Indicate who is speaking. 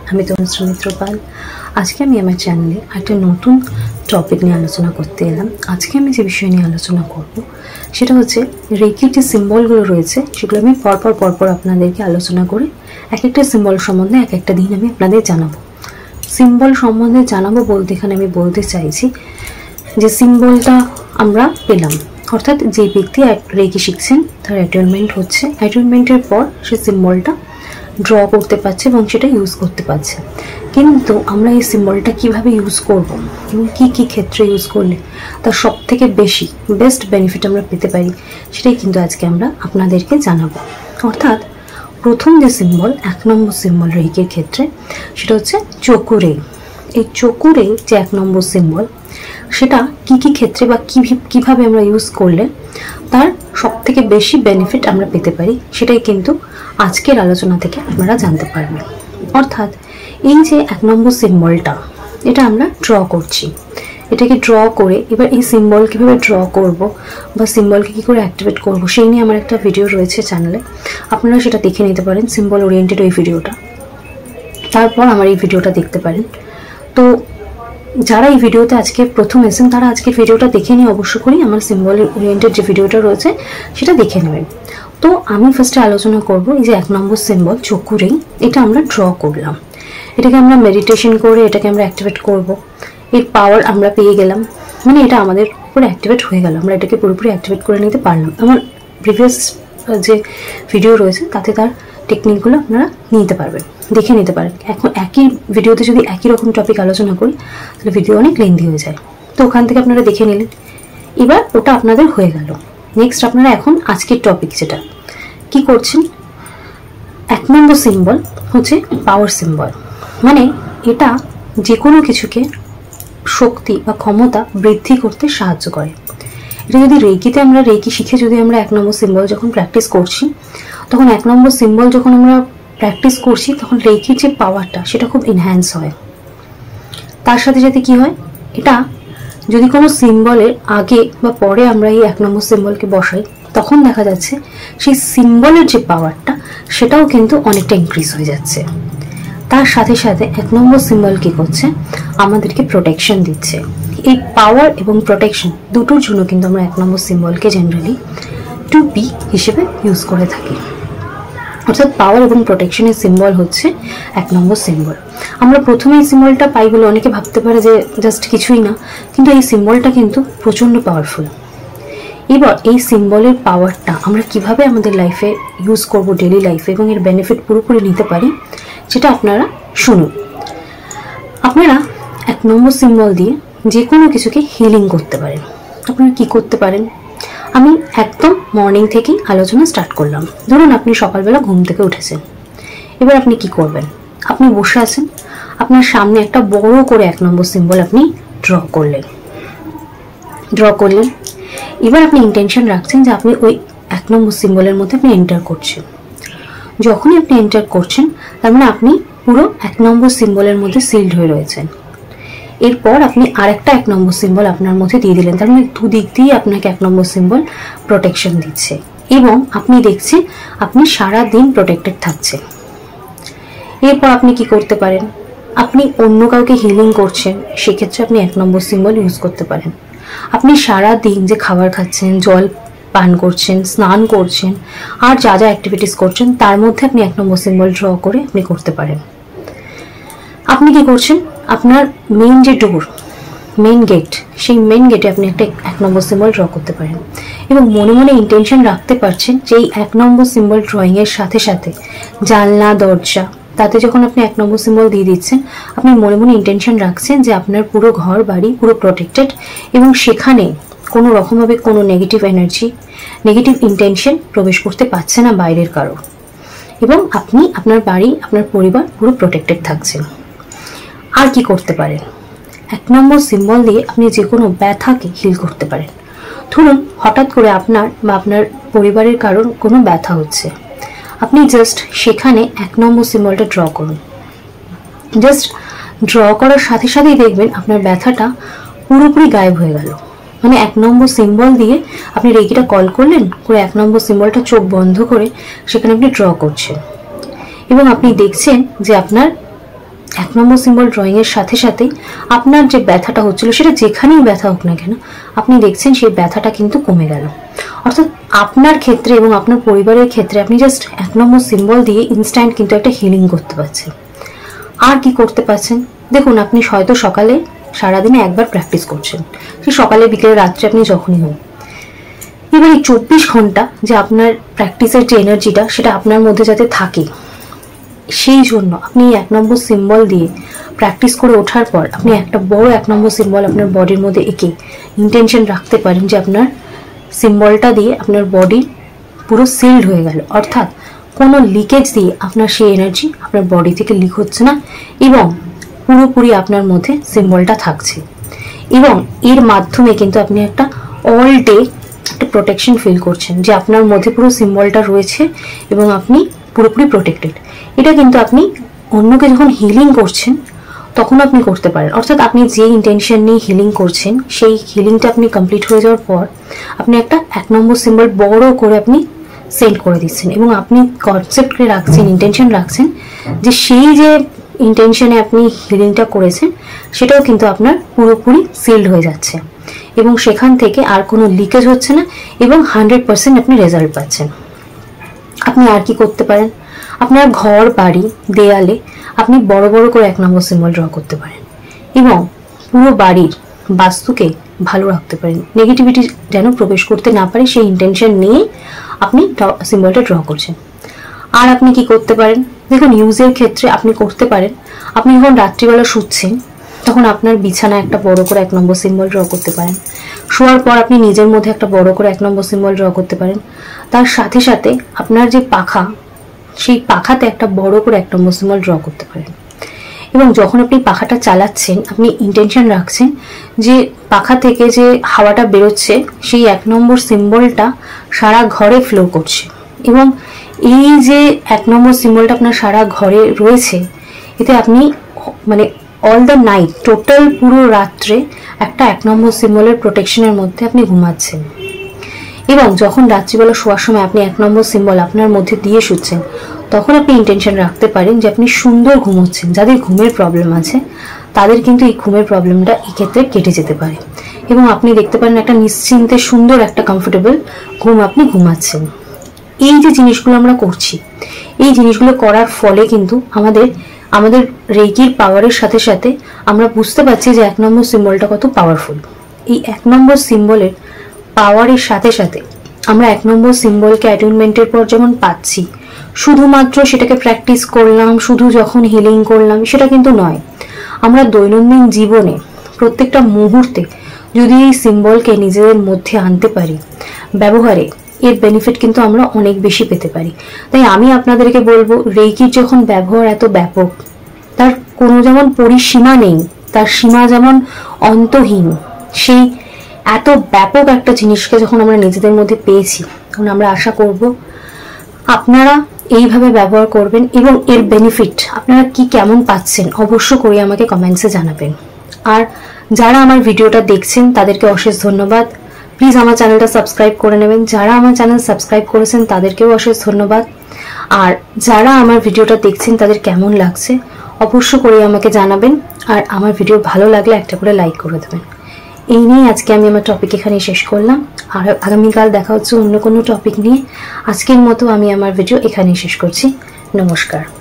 Speaker 1: আমি তনুশ্রী মিত্র পাল। আজকে আমি আমার চ্যানেলে একটা নতুন টপিক নিয়ে আলোচনা করতে এলাম। আজকে আমি যে বিষয় নিয়ে আলোচনা করব সেটা হচ্ছে রেকির যে সিম্বলগুলো রয়েছে সেগুলো আমি পরপর আপনাদেরকে আলোচনা করে এক একটা সিম্বল সম্বন্ধে এক একটা দিন আমি আপনাদের জানাবো। সিম্বল সম্বন্ধে জানাবো বলতে এখানে আমি বলতে চাইছি যে সিম্বলটা আমরা পেলাম, অর্থাৎ যে ব্যক্তি রেকি শিখছেন তার অ্যাটুনমেন্ট হচ্ছে, অ্যাটুনমেন্টের পর সে সিম্বলটা ড্র করতে পারছে এবং সেটা ইউজ করতে পারছে। কিন্তু আমরা এই সিম্বলটা কিভাবে ইউজ করব এবং কী ক্ষেত্রে ইউজ করলে তার সব থেকে বেস্ট বেনিফিট আমরা পেতে পারি সেটাই কিন্তু আজকে আমরা আপনাদেরকে জানাবো। অর্থাৎ প্রথম যে সিম্বল, 1 নম্বর সিম্বল রেকির ক্ষেত্রে, সেটা হচ্ছে চকুরে। এই চকুরে যে 1 নম্বর সিম্বল, সেটা কী ক্ষেত্রে বা কিভাবে আমরা ইউজ করলে তার সব থেকে বেশি বেনিফিট আমরা পেতে পারি সেটাই কিন্তু আজকের আলোচনা থেকে আপনারা জানতে পারবেন। অর্থাৎ এই যে 1 নম্বর সিম্বলটা, এটা আমরা ড্র করছি। এটাকে ড্র করে এবার এই সিম্বল কীভাবে ড্র করব বা সিম্বলকে কী করে অ্যাক্টিভেট করব সেই নিয়ে আমার একটা ভিডিও রয়েছে চ্যানেলে, আপনারা সেটা দেখে নিতে পারেন, সিম্বল ওরিয়েন্টেড ওই ভিডিওটা। তারপর আমার এই ভিডিওটা দেখতে পারেন। তো যারা এই ভিডিওতে আজকে প্রথম এসেছেন তারা আজকের ভিডিওটা দেখে নিয়ে অবশ্য করেই আমার সিম্বল ওরিয়েন্টেড যে ভিডিওটা রয়েছে সেটা দেখে নেবেন। তো আমি ফার্স্টে আলোচনা করব এই যে 1 নম্বর সিম্বল চকুরেই, এটা আমরা ড্র করলাম। এটাকে আমরা মেডিটেশন করে এটাকে আমরা অ্যাক্টিভেট করব। এর পাওয়ার আমরা পেয়ে গেলাম, মানে এটা আমাদের উপরে অ্যাক্টিভেট হয়ে গেল, আমরা এটাকে পুরোপুরি অ্যাক্টিভেট করে নিতে পারলাম। আমার প্রিভিয়াস যে ভিডিও রয়েছে তাতে তার টেকনিকগুলো আপনারা নিতে পারবেন, দেখে নিতে পারেন। এখন একই ভিডিওতে যদি একই রকম টপিক আলোচনা করি তাহলে ভিডিও অনেক লেন্দি হয়ে যায়, তো ওখান থেকে আপনারা দেখে নিলেন। এবার ওটা আপনাদের হয়ে গেল। নেক্সট আপনারা এখন আজকের টপিক যেটা কি করছেন, 1 নম্বর সিম্বল হচ্ছে পাওয়ার সিম্বল, মানে এটা যে কোনো কিছুকে শক্তি বা ক্ষমতা বৃদ্ধি করতে সাহায্য করে। এটা যদি রেকিতে আমরা রেকি শিখে যদি আমরা 1 নম্বর সিম্বল যখন প্র্যাকটিস করছি, তখন 1 নম্বর সিম্বল যখন আমরা প্র্যাকটিস করছি তখন রেকির যে পাওয়ারটা সেটা খুব এনহ্যান্স হয়। তার সাথে সাথে কি হয়, এটা যদি কোনো সিম্বলের আগে বা পরে আমরা এই 1 নম্বর সিম্বলকে বসাই তখন দেখা যাচ্ছে সেই সিম্বলের যে পাওয়ারটা সেটাও কিন্তু অনেকটা ইনক্রিজ হয়ে যাচ্ছে। তার সাথে সাথে 1 নম্বর সিম্বল কি করছে, আমাদেরকে প্রোটেকশন দিচ্ছে। এই পাওয়ার এবং প্রোটেকশন দুটোর জন্য কিন্তু আমরা 1 নম্বর সিম্বলকে জেনারেলি 2P হিসেবে ইউজ করে থাকি। অর্থাৎ পাওয়ার এবং প্রোটেকশনের সিম্বল হচ্ছে 1 নম্বর সিম্বল। আমরা প্রথমে এই সিম্বলটা পাই বলে অনেকে ভাবতে পারে যে জাস্ট কিছুই না, কিন্তু এই সিম্বলটা কিন্তু প্রচণ্ড পাওয়ারফুল। এবার এই সিম্বলের পাওয়ারটা আমরা কিভাবে আমাদের লাইফে ইউজ করব, ডেলি লাইফে, এবং এর বেনিফিট পুরোপুরি নিতে পারি সেটা আপনারা শুনুন। আপনারা 1 নম্বর সিম্বল দিয়ে যে কোনো কিছুকে হিলিং করতে পারেন। আপনারা কি করতে পারেন, আমি একদম মর্নিং থেকেই আলোচনা স্টার্ট করলাম। ধরুন আপনি সকালবেলা ঘুম থেকে উঠেছেন, এবার আপনি কি করবেন, আপনি বসে আছেন, আপনার সামনে একটা বড় করে 1 নম্বর সিম্বল আপনি ড্র করলেন। এবার আপনি ইন্টেনশন রাখছেন যে আপনি ওই 1 নম্বর সিম্বলের মধ্যে আপনি এন্টার করছেন। যখনই আপনি এন্টার করছেন তার মানে আপনি পুরো 1 নম্বর সিম্বলের মধ্যে সিল্ড হয়ে রয়েছেন। এরপর আপনি আরেকটা 1 নম্বর সিম্বল আপনার মধ্যে দিয়ে দিলেন, তার মানে দুদিক দিয়ে আপনাকে 1 নম্বর সিম্বল প্রোটেকশন দিচ্ছে এবং আপনি দেখছেন আপনি সারা দিন প্রোটেক্টেড থাকছেন। এরপর আপনি কি করতে পারেন, আপনি অন্য কাউকে হিলিং করছেন, সেক্ষেত্রে আপনি 1 নম্বর সিম্বল ইউজ করতে পারেন। আপনি সারা দিন যে খাবার খাচ্ছেন, জল পান করছেন, স্নান করছেন, আর যা যা অ্যাক্টিভিটিস করছেন তার মধ্যে আপনি 1 নম্বর সিম্বল ড্র করে আপনি করতে পারেন। আপনি কি করছেন, আপনার মেইন যে ডোর, মেইন গেট, সেই মেইন গেটে আপনি একটা 1 নম্বর সিম্বল ড্র করতে পারেন এবং মনে মনে ইন্টেনশন রাখতে পারছেন যে এই 1 নম্বর সিম্বল ড্রয়িংয়ের সাথে সাথে জানলা, দরজা, তাতে যখন আপনি 1 নম্বর সিম্বল দিয়ে দিচ্ছেন আপনি মনে মনে ইন্টেনশন রাখছেন যে আপনার পুরো ঘর বাড়ি পুরো প্রোটেক্টেড এবং সেখানে কোনো রকমভাবে কোনো নেগেটিভ এনার্জি, নেগেটিভ ইন্টেনশন প্রবেশ করতে পারছে না বাইরের কারো, এবং আপনি আপনার বাড়ি, আপনার পরিবার পুরো প্রোটেক্টেড থাকছেন। আর কি করতে পারেন, 1 নম্বর সিম্বল দিয়ে আপনি যে কোনো ব্যথাকে হিল করতে পারেন। ধরুন হঠাৎ করে আপনার বা আপনার পরিবারের কারোর কোনো ব্যথা হচ্ছে, আপনি জাস্ট সেখানে 1 নম্বর সিম্বলটা ড্র করুন। জাস্ট ড্র করার সাথে সাথেই দেখবেন আপনার ব্যথাটা পুরোপুরি গায়েব হয়ে গেল। মানে 1 নম্বর সিম্বল দিয়ে আপনি রেকিটা কল করলেন, করে 1 নম্বর সিম্বলটা চোখ বন্ধ করে সেখানে আপনি ড্র করছেন এবং আপনি দেখছেন যে আপনার 1 নম্বর সিম্বল ড্রয়িং এর সাথে সাথে আপনার যে ব্যথাটা হচ্ছিল, সেটা যেখানেই ব্যথা হোক না কেন, আপনি দেখছেন সেই ব্যথাটা কিন্তু কমে গেল। অর্থাৎ আপনার ক্ষেত্রে এবং আপনার পরিবারের ক্ষেত্রে আপনি জাস্ট 1 নম্বর সিম্বল দিয়ে ইনস্ট্যান্ট কিন্তু একটা হিলিং করতে পারছেন। আর কি করতে পারছেন? দেখুন, আপনি হয়তো সকালে সারাদিনে একবার প্র্যাকটিস করছেন, সে সকালে বিকেলে রাত্রে আপনি যখনই হোক। এবার এই 24 ঘন্টা যে আপনার প্র্যাকটিসের যে এনার্জিটা সেটা আপনার মধ্যে যাতে থাকে, সেই জন্য আপনি 1 নম্বর সিম্বল দিয়ে প্র্যাকটিস করে ওঠার পর আপনি একটা বড় 1 নম্বর সিম্বল আপনার বডির মধ্যে এঁকে ইন্টেনশন রাখতে পারেন যে আপনার সিম্বলটা দিয়ে আপনার বডি পুরো সিল্ড হয়ে গেল। অর্থাৎ কোনো লিকেজ দিয়ে আপনার সেই এনার্জি আপনার বডি থেকে লিক হচ্ছে না এবং পুরোপুরি আপনার মধ্যে সিম্বলটা থাকছে। এবং এর মাধ্যমে কিন্তু আপনি একটা অল ডে একটা প্রোটেকশন ফিল করছেন যে আপনার মধ্যে পুরো সিম্বলটা রয়েছে এবং আপনি পুরোপুরি প্রোটেক্টেড। এটা কিন্তু আপনি অন্যকে যখন হিলিং করছেন তখন আপনি করতে পারেন। অর্থাৎ আপনি যে ইন্টেনশন নিয়ে হিলিং করছেন সেই হিলিংটা আপনি কমপ্লিট হয়ে যাওয়ার পর আপনি একটা 1 নম্বর সিম্বল বড় করে আপনি সেন্ড করে দিচ্ছেন এবং আপনি কনসেপ্টকে রাখছেন, ইন্টেনশন রাখছেন যে সেই যে ইন্টেনশনে আপনি হিলিংটা করেছেন সেটাও কিন্তু আপনার পুরোপুরি সিল্ড হয়ে যাচ্ছে এবং সেখান থেকে আর কোনো লিকেজ হচ্ছে না এবং 100% আপনি রেজাল্ট পাচ্ছেন। আপনি আর কি করতে পারেন? আপনার ঘর, বাড়ি, দেয়ালে আপনি বড় বড় করে 1 নম্বর সিম্বল ড্র করতে পারেন এবং পুরো বাড়ির বাস্তুকে ভালো রাখতে পারেন, নেগেটিভিটি যেন প্রবেশ করতে না পারে সেই ইন্টেনশন নিয়ে আপনি সিম্বলটা ড্র করছেন। আর আপনি কি করতে পারেন? দেখুন, ইউজের ক্ষেত্রে আপনি করতে পারেন, আপনি যখন রাত্রিবেলা শুচ্ছেন তখন আপনার বিছানায় একটা বড় করে 1 নম্বর সিম্বল ড্র করতে পারেন। শোয়ার পর আপনি নিজের মধ্যে একটা বড় করে 1 নম্বর সিম্বল ড্র করতে পারেন। তার সাথে সাথে আপনার যে পাখা, সেই পাখাতে একটা বড় করে 1 নম্বর সিম্বল ড্র করতে পারেন। এবং যখন আপনি পাখাটা চালাচ্ছেন আপনি ইন্টেনশন রাখছেন যে পাখা থেকে যে হাওয়াটা বেরোচ্ছে সেই 1 নম্বর সিম্বলটা সারা ঘরে ফ্লো করছে এবং এই যে 1 নম্বর সিম্বলটা আপনার সারা ঘরে রয়েছে, এতে আপনি মানে অল দ্য নাইট, টোটাল পুরো রাত্রে একটা 1 নম্বর সিম্বলের প্রোটেকশনের মধ্যে আপনি ঘুমাচ্ছেন। এবং যখন রাত্রিবেলা শোয়ার সময় আপনি 1 নম্বর সিম্বল আপনার মধ্যে দিয়ে শুচ্ছেন তখন আপনি ইন্টেনশন রাখতে পারেন যে আপনি সুন্দর ঘুমোচ্ছেন। যাদের ঘুমের প্রবলেম আছে তাদের কিন্তু এই ঘুমের প্রবলেমটা এই ক্ষেত্রে কেটে যেতে পারে এবং আপনি দেখতে পারেন একটা নিশ্চিন্তে সুন্দর একটা কমফোর্টেবল ঘুম আপনি ঘুমাচ্ছেন। এই যে জিনিসগুলো আমরা করছি, এই জিনিসগুলো করার ফলে কিন্তু আমাদের রেকির পাওয়ারের সাথে সাথে আমরা বুঝতে পারছি যে 1 নম্বর সিম্বলটা কত পাওয়ারফুল। এই 1 নম্বর সিম্বলের পাওয়ারের সাথে সাথে আমরা 1 নম্বর সিম্বলকে অ্যাটেনমেন্টের পর যেমন পাচ্ছি, শুধুমাত্র সেটাকে প্র্যাকটিস করলাম, শুধু যখন হিলিং করলাম সেটা কিন্তু নয়। আমরা দৈনন্দিন জীবনে প্রত্যেকটা মুহূর্তে যদি এই সিম্বলকে নিজেদের মধ্যে আনতে পারি ব্যবহারে, এর বেনিফিট কিন্তু আমরা অনেক বেশি পেতে পারি। তাই আমি আপনাদেরকে বলবো, রেকির যখন ব্যবহার এত ব্যাপক, তার কোনো যেমন পরিসীমা নেই, তার সীমা যেমন অন্তহীন, সেই এত ব্যাপক একটা জিনিসকে যখন আমরা নিজেদের মধ্যে পেয়েছি তখন আমরা আশা করব আপনারা এইভাবে ব্যবহার করবেন এবং এর বেনিফিট আপনারা কি কেমন পাচ্ছেন অবশ্য করে আমাকে কমেন্টসে জানাবেন। আর যারা আমার ভিডিওটা দেখছেন তাদেরকে অশেষ ধন্যবাদ। প্লিজ আমার চ্যানেলটা সাবস্ক্রাইব করে নেবেন। যারা আমার চ্যানেল সাবস্ক্রাইব করেছেন তাদেরকেও অশেষ ধন্যবাদ। আর যারা আমার ভিডিওটা দেখছেন তাদের কেমন লাগছে অবশ্য করে আমাকে জানাবেন। আর আমার ভিডিও ভালো লাগলে একটা করে লাইক করে দেবেন। এই নিয়ে আজকে আমি আমার টপিক এখানে শেষ করলাম। আর আগামীকাল দেখা হচ্ছে অন্য কোনো টপিক নিয়ে। আজকের মতো আমি আমার ভিডিও এখানেই শেষ করছি। নমস্কার।